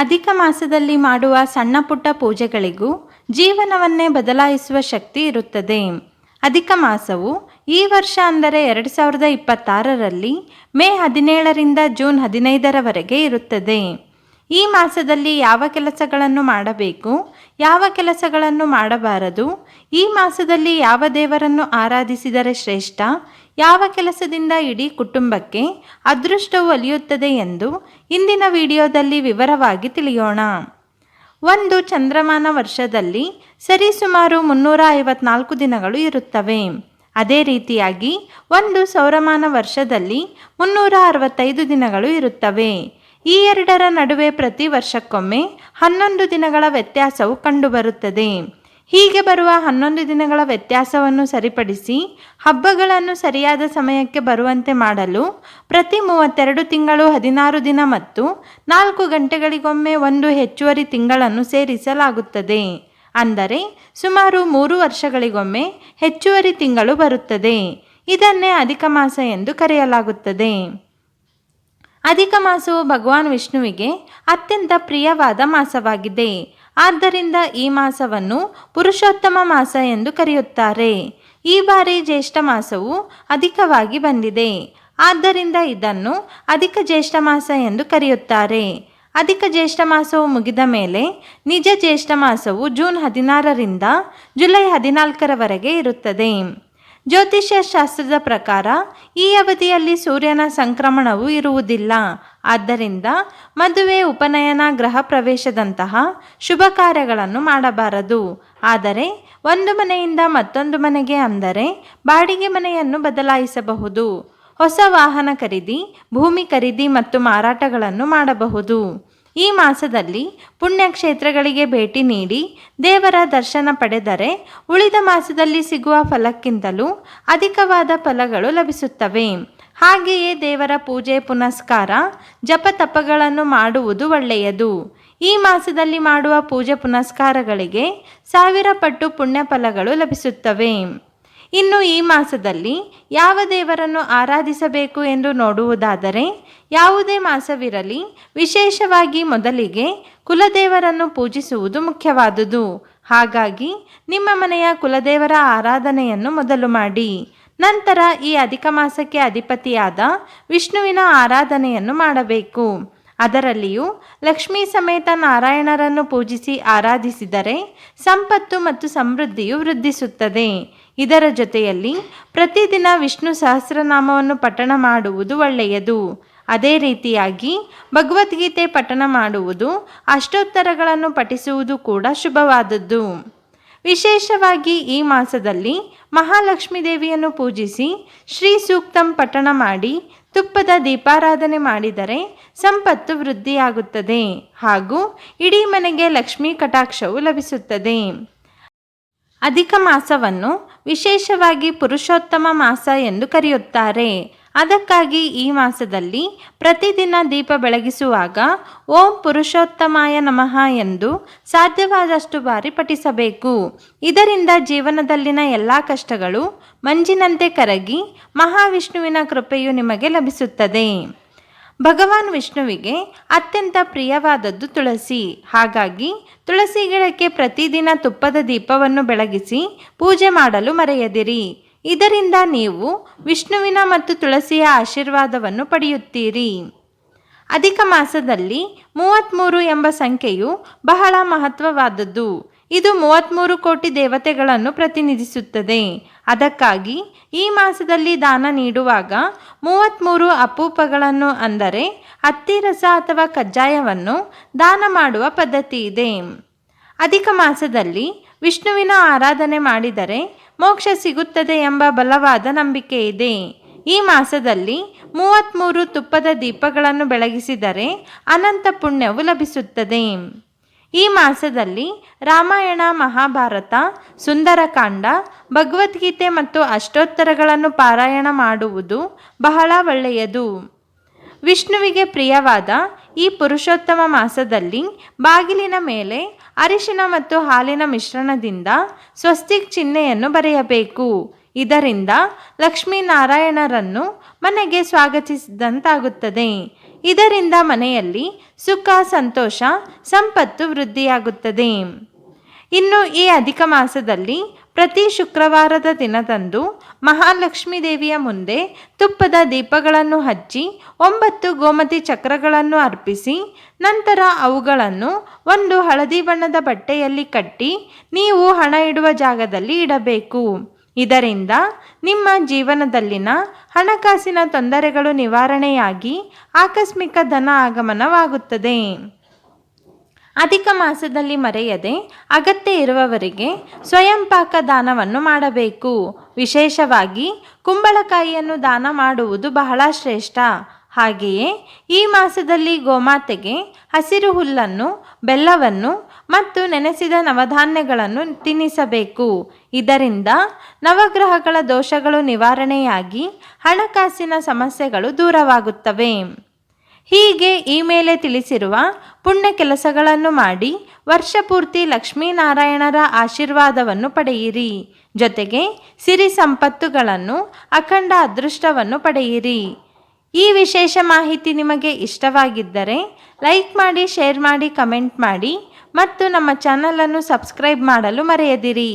ಅಧಿಕ ಮಾಸದಲ್ಲಿ ಮಾಡುವ ಸಣ್ಣ ಪುಟ್ಟ ಪೂಜೆಗಳಿಗೂ ಜೀವನವನ್ನೇ ಬದಲಾಯಿಸುವ ಶಕ್ತಿ ಇರುತ್ತದೆ. ಅಧಿಕ ಮಾಸವು ಈ ವರ್ಷ ಅಂದರೆ 2026ರಲ್ಲಿ ಮೇ 17ರಿಂದ ಜೂನ್ 15ರವರೆಗೆ ಇರುತ್ತದೆ. ಈ ಮಾಸದಲ್ಲಿ ಯಾವ ಕೆಲಸಗಳನ್ನು ಮಾಡಬೇಕು, ಯಾವ ಕೆಲಸಗಳನ್ನು ಮಾಡಬಾರದು, ಈ ಮಾಸದಲ್ಲಿ ಯಾವ ದೇವರನ್ನು ಆರಾಧಿಸಿದರೆ ಶ್ರೇಷ್ಠ, ಯಾವ ಕೆಲಸದಿಂದ ಇಡೀ ಕುಟುಂಬಕ್ಕೆ ಅದೃಷ್ಟವು ಒಲಿಯುತ್ತದೆ ಎಂದು ಇಂದಿನ ವಿಡಿಯೋದಲ್ಲಿ ವಿವರವಾಗಿ ತಿಳಿಯೋಣ. ಒಂದು ಚಂದ್ರಮಾನ ವರ್ಷದಲ್ಲಿ ಸರಿಸುಮಾರು 354 ದಿನಗಳು ಇರುತ್ತವೆ. ಅದೇ ರೀತಿಯಾಗಿ ಒಂದು ಸೌರಮಾನ ವರ್ಷದಲ್ಲಿ 365 ದಿನಗಳು ಇರುತ್ತವೆ. ಈ ಎರಡರ ನಡುವೆ ಪ್ರತಿ ವರ್ಷಕ್ಕೊಮ್ಮೆ 11 ದಿನಗಳ ವ್ಯತ್ಯಾಸವು ಕಂಡುಬರುತ್ತದೆ. ಹೀಗೆ ಬರುವ 11 ದಿನಗಳ ವ್ಯತ್ಯಾಸವನ್ನು ಸರಿಪಡಿಸಿ ಹಬ್ಬಗಳನ್ನು ಸರಿಯಾದ ಸಮಯಕ್ಕೆ ಬರುವಂತೆ ಮಾಡಲು ಪ್ರತಿ 32 ತಿಂಗಳು 16 ದಿನ ಮತ್ತು 4 ಗಂಟೆಗಳಿಗೊಮ್ಮೆ ಒಂದು ಹೆಚ್ಚುವರಿ ತಿಂಗಳನ್ನು ಸೇರಿಸಲಾಗುತ್ತದೆ. ಅಂದರೆ ಸುಮಾರು 3 ವರ್ಷಗಳಿಗೊಮ್ಮೆ ಹೆಚ್ಚುವರಿ ತಿಂಗಳು ಬರುತ್ತದೆ. ಇದನ್ನೇ ಅಧಿಕ ಮಾಸ ಎಂದು ಕರೆಯಲಾಗುತ್ತದೆ. ಅಧಿಕ ಮಾಸವು ಭಗವಾನ್ ವಿಷ್ಣುವಿಗೆ ಅತ್ಯಂತ ಪ್ರಿಯವಾದ ಮಾಸವಾಗಿದೆ. ಆದ್ದರಿಂದ ಈ ಮಾಸವನ್ನು ಪುರುಷೋತ್ತಮ ಮಾಸ ಎಂದು ಕರೆಯುತ್ತಾರೆ. ಈ ಬಾರಿ ಜ್ಯೇಷ್ಠ ಮಾಸವು ಅಧಿಕವಾಗಿ ಬಂದಿದೆ. ಆದ್ದರಿಂದ ಇದನ್ನು ಅಧಿಕ ಜ್ಯೇಷ್ಠ ಮಾಸ ಎಂದು ಕರೆಯುತ್ತಾರೆ. ಅಧಿಕ ಜ್ಯೇಷ್ಠ ಮಾಸವು ಮುಗಿದ ಮೇಲೆ ನಿಜ ಜ್ಯೇಷ್ಠ ಮಾಸವು ಜೂನ್ 16ರಿಂದ ಜುಲೈ 14ರವರೆಗೆ ಇರುತ್ತದೆ. ಜ್ಯೋತಿಷ್ಯ ಶಾಸ್ತ್ರದ ಪ್ರಕಾರ ಈ ಅವಧಿಯಲ್ಲಿ ಸೂರ್ಯನ ಸಂಕ್ರಮಣವು ಇರುವುದಿಲ್ಲ. ಆದ್ದರಿಂದ ಮದುವೆ, ಉಪನಯನ, ಗೃಹ ಪ್ರವೇಶದಂತಹ ಶುಭ ಕಾರ್ಯಗಳನ್ನು ಮಾಡಬಾರದು. ಆದರೆ ಒಂದು ಮನೆಯಿಂದ ಮತ್ತೊಂದು ಮನೆಗೆ ಅಂದರೆ ಬಾಡಿಗೆ ಮನೆಯನ್ನು ಬದಲಾಯಿಸಬಹುದು. ಹೊಸ ವಾಹನ ಖರೀದಿ, ಭೂಮಿ ಖರೀದಿ ಮತ್ತು ಮಾರಾಟಗಳನ್ನು ಮಾಡಬಹುದು. ಈ ಮಾಸದಲ್ಲಿ ಪುಣ್ಯಕ್ಷೇತ್ರಗಳಿಗೆ ಭೇಟಿ ನೀಡಿ ದೇವರ ದರ್ಶನ ಪಡೆದರೆ ಉಳಿದ ಮಾಸದಲ್ಲಿ ಸಿಗುವ ಫಲಕ್ಕಿಂತಲೂ ಅಧಿಕವಾದ ಫಲಗಳು ಲಭಿಸುತ್ತವೆ. ಹಾಗೆಯೇ ದೇವರ ಪೂಜೆ, ಪುನಸ್ಕಾರ, ಜಪ ತಪಗಳನ್ನು ಮಾಡುವುದು ಒಳ್ಳೆಯದು. ಈ ಮಾಸದಲ್ಲಿ ಮಾಡುವ ಪೂಜೆ ಪುನಸ್ಕಾರಗಳಿಗೆ 1000 ಪಟ್ಟು ಪುಣ್ಯ ಫಲಗಳು ಲಭಿಸುತ್ತವೆ. ಇನ್ನು ಈ ಮಾಸದಲ್ಲಿ ಯಾವ ದೇವರನ್ನು ಆರಾಧಿಸಬೇಕು ಎಂದು ನೋಡುವುದಾದರೆ, ಯಾವುದೇ ಮಾಸವಿರಲಿ ವಿಶೇಷವಾಗಿ ಮೊದಲಿಗೆ ಕುಲದೇವರನ್ನು ಪೂಜಿಸುವುದು ಮುಖ್ಯವಾದುದು. ಹಾಗಾಗಿ ನಿಮ್ಮ ಮನೆಯ ಕುಲದೇವರ ಆರಾಧನೆಯನ್ನು ಮೊದಲು ಮಾಡಿ. ನಂತರ ಈ ಅಧಿಕ ಮಾಸಕ್ಕೆ ಅಧಿಪತಿಯಾದ ವಿಷ್ಣುವಿನ ಆರಾಧನೆಯನ್ನು ಮಾಡಬೇಕು. ಅದರಲ್ಲಿಯೂ ಲಕ್ಷ್ಮೀ ಸಮೇತ ನಾರಾಯಣರನ್ನು ಪೂಜಿಸಿ ಆರಾಧಿಸಿದರೆ ಸಂಪತ್ತು ಮತ್ತು ಸಮೃದ್ಧಿಯು ವೃದ್ಧಿಸುತ್ತದೆ. ಇದರ ಜೊತೆಯಲ್ಲಿ ಪ್ರತಿದಿನ ವಿಷ್ಣು ಸಹಸ್ರನಾಮವನ್ನು ಪಠಣ ಮಾಡುವುದು ಒಳ್ಳೆಯದು. ಅದೇ ರೀತಿಯಾಗಿ ಭಗವದ್ಗೀತೆ ಪಠಣ ಮಾಡುವುದು, ಅಷ್ಟೋತ್ತರಗಳನ್ನು ಪಠಿಸುವುದು ಕೂಡ ಶುಭವಾದದ್ದು. ವಿಶೇಷವಾಗಿ ಈ ಮಾಸದಲ್ಲಿ ಮಹಾಲಕ್ಷ್ಮೀ ದೇವಿಯನ್ನು ಪೂಜಿಸಿ ಶ್ರೀ ಸೂಕ್ತಂ ಪಠಣ ಮಾಡಿ ತುಪ್ಪದ ದೀಪಾರಾಧನೆ ಮಾಡಿದರೆ ಸಂಪತ್ತು ವೃದ್ಧಿಯಾಗುತ್ತದೆ ಹಾಗೂ ಇಡೀ ಮನೆಗೆ ಲಕ್ಷ್ಮೀ ಕಟಾಕ್ಷವು ಲಭಿಸುತ್ತದೆ. ಅಧಿಕ ಮಾಸವನ್ನು ವಿಶೇಷವಾಗಿ ಪುರುಷೋತ್ತಮ ಮಾಸ ಎಂದು ಕರೆಯುತ್ತಾರೆ. ಅದಕ್ಕಾಗಿ ಈ ಮಾಸದಲ್ಲಿ ಪ್ರತಿದಿನ ದೀಪ ಬೆಳಗಿಸುವಾಗ ಓಂ ಪುರುಷೋತ್ತಮಾಯ ನಮಃ ಎಂದು ಸಾಧ್ಯವಾದಷ್ಟು ಬಾರಿ ಪಠಿಸಬೇಕು. ಇದರಿಂದ ಜೀವನದಲ್ಲಿನ ಎಲ್ಲ ಕಷ್ಟಗಳು ಮಂಜಿನಂತೆ ಕರಗಿ ಮಹಾವಿಷ್ಣುವಿನ ಕೃಪೆಯು ನಿಮಗೆ ಲಭಿಸುತ್ತದೆ. ಭಗವಾನ್ ವಿಷ್ಣುವಿಗೆ ಅತ್ಯಂತ ಪ್ರಿಯವಾದದ್ದು ತುಳಸಿ. ಹಾಗಾಗಿ ತುಳಸಿ ಗಿಡಕ್ಕೆ ಪ್ರತಿದಿನ ತುಪ್ಪದ ದೀಪವನ್ನು ಬೆಳಗಿಸಿ ಪೂಜೆ ಮಾಡಲು ಮರೆಯದಿರಿ. ಇದರಿಂದ ನೀವು ವಿಷ್ಣುವಿನ ಮತ್ತು ತುಳಸಿಯ ಆಶೀರ್ವಾದವನ್ನು ಪಡೆಯುತ್ತೀರಿ. ಅಧಿಕ ಮಾಸದಲ್ಲಿ 33 ಎಂಬ ಸಂಖ್ಯೆಯು ಬಹಳ ಮಹತ್ವವಾದದ್ದು. ಇದು 33 ಕೋಟಿ ದೇವತೆಗಳನ್ನು ಪ್ರತಿನಿಧಿಸುತ್ತದೆ. ಅದಕ್ಕಾಗಿ ಈ ಮಾಸದಲ್ಲಿ ದಾನ ನೀಡುವಾಗ 33 ಅಪೂಪಗಳನ್ನು ಅಂದರೆ ಅತ್ತಿ ರಸ ಅಥವಾ ಕಜ್ಜಾಯವನ್ನು ದಾನ ಮಾಡುವ ಪದ್ಧತಿ ಇದೆ. ಅಧಿಕ ಮಾಸದಲ್ಲಿ ವಿಷ್ಣುವಿನ ಆರಾಧನೆ ಮಾಡಿದರೆ ಮೋಕ್ಷ ಸಿಗುತ್ತದೆ ಎಂಬ ಬಲವಾದ ನಂಬಿಕೆ ಇದೆ. ಈ ಮಾಸದಲ್ಲಿ 33 ತುಪ್ಪದ ದೀಪಗಳನ್ನು ಬೆಳಗಿಸಿದರೆ ಅನಂತ ಪುಣ್ಯವು ಲಭಿಸುತ್ತದೆ. ಈ ಮಾಸದಲ್ಲಿ ರಾಮಾಯಣ, ಮಹಾಭಾರತ, ಸುಂದರಕಾಂಡ, ಭಗವದ್ಗೀತೆ ಮತ್ತು ಅಷ್ಟೋತ್ತರಗಳನ್ನು ಪಾರಾಯಣ ಮಾಡುವುದು ಬಹಳ ಒಳ್ಳೆಯದು. ವಿಷ್ಣುವಿಗೆ ಪ್ರಿಯವಾದ ಈ ಪುರುಷೋತ್ತಮ ಮಾಸದಲ್ಲಿ ಬಾಗಿಲಿನ ಮೇಲೆ ಅರಿಶಿನ ಮತ್ತು ಹಾಲಿನ ಮಿಶ್ರಣದಿಂದ ಸ್ವಸ್ತಿಕ್ ಚಿಹ್ನೆಯನ್ನು ಬರೆಯಬೇಕು. ಇದರಿಂದ ಲಕ್ಷ್ಮೀನಾರಾಯಣರನ್ನು ಮನೆಗೆ ಸ್ವಾಗತಿಸಿದಂತಾಗುತ್ತದೆ. ಇದರಿಂದ ಮನೆಯಲ್ಲಿ ಸುಖ, ಸಂತೋಷ, ಸಂಪತ್ತು ವೃದ್ಧಿಯಾಗುತ್ತದೆ. ಇನ್ನು ಈ ಅಧಿಕ ಮಾಸದಲ್ಲಿ ಪ್ರತಿ ಶುಕ್ರವಾರದ ದಿನದಂದು ಮಹಾಲಕ್ಷ್ಮೀ ದೇವಿಯ ಮುಂದೆ ತುಪ್ಪದ ದೀಪಗಳನ್ನು ಹಚ್ಚಿ 9 ಗೋಮತಿ ಚಕ್ರಗಳನ್ನು ಅರ್ಪಿಸಿ ನಂತರ ಅವುಗಳನ್ನು ಒಂದು ಹಳದಿ ಬಣ್ಣದ ಬಟ್ಟೆಯಲ್ಲಿ ಕಟ್ಟಿ ನೀವು ಹಣ ಇಡುವ ಜಾಗದಲ್ಲಿ ಇಡಬೇಕು. ಇದರಿಂದ ನಿಮ್ಮ ಜೀವನದಲ್ಲಿನ ಹಣಕಾಸಿನ ತೊಂದರೆಗಳು ನಿವಾರಣೆಯಾಗಿ ಆಕಸ್ಮಿಕ ಧನ ಆಗಮನವಾಗುತ್ತದೆ. ಅಧಿಕ ಮಾಸದಲ್ಲಿ ಮರೆಯದೆ ಅಗತ್ಯ ಇರುವವರಿಗೆ ಸ್ವಯಂ ಪಾಕ ದಾನವನ್ನು ಮಾಡಬೇಕು. ವಿಶೇಷವಾಗಿ ಕುಂಬಳಕಾಯಿಯನ್ನು ದಾನ ಮಾಡುವುದು ಬಹಳ ಶ್ರೇಷ್ಠ. ಹಾಗೆಯೇ ಈ ಮಾಸದಲ್ಲಿ ಗೋಮಾತೆಗೆ ಹಸಿರು ಹುಲ್ಲನ್ನು, ಬೆಲ್ಲವನ್ನು ಮತ್ತು ನೆನೆಸಿದ ನವಧಾನ್ಯಗಳನ್ನು ತಿನ್ನಿಸಬೇಕು. ಇದರಿಂದ ನವಗ್ರಹಗಳ ದೋಷಗಳು ನಿವಾರಣೆಯಾಗಿ ಹಣಕಾಸಿನ ಸಮಸ್ಯೆಗಳು ದೂರವಾಗುತ್ತವೆ. ಹೀಗೆ ಈ ಮೇಲೆ ತಿಳಿಸಿರುವ ಪುಣ್ಯ ಕೆಲಸಗಳನ್ನು ಮಾಡಿ ವರ್ಷಪೂರ್ತಿ ಲಕ್ಷ್ಮೀನಾರಾಯಣರ ಆಶೀರ್ವಾದವನ್ನು ಪಡೆಯಿರಿ. ಜೊತೆಗೆ ಸಿರಿ ಸಂಪತ್ತುಗಳನ್ನು, ಅಖಂಡ ಅದೃಷ್ಟವನ್ನು ಪಡೆಯಿರಿ. ಈ ವಿಶೇಷ ಮಾಹಿತಿ ನಿಮಗೆ ಇಷ್ಟವಾಗಿದ್ದರೆ ಲೈಕ್ ಮಾಡಿ, ಶೇರ್ ಮಾಡಿ, ಕಮೆಂಟ್ ಮಾಡಿ ಮತ್ತು ನಮ್ಮ ಚಾನಲನ್ನು ಸಬ್ಸ್ಕ್ರೈಬ್ ಮಾಡಲು ಮರೆಯದಿರಿ.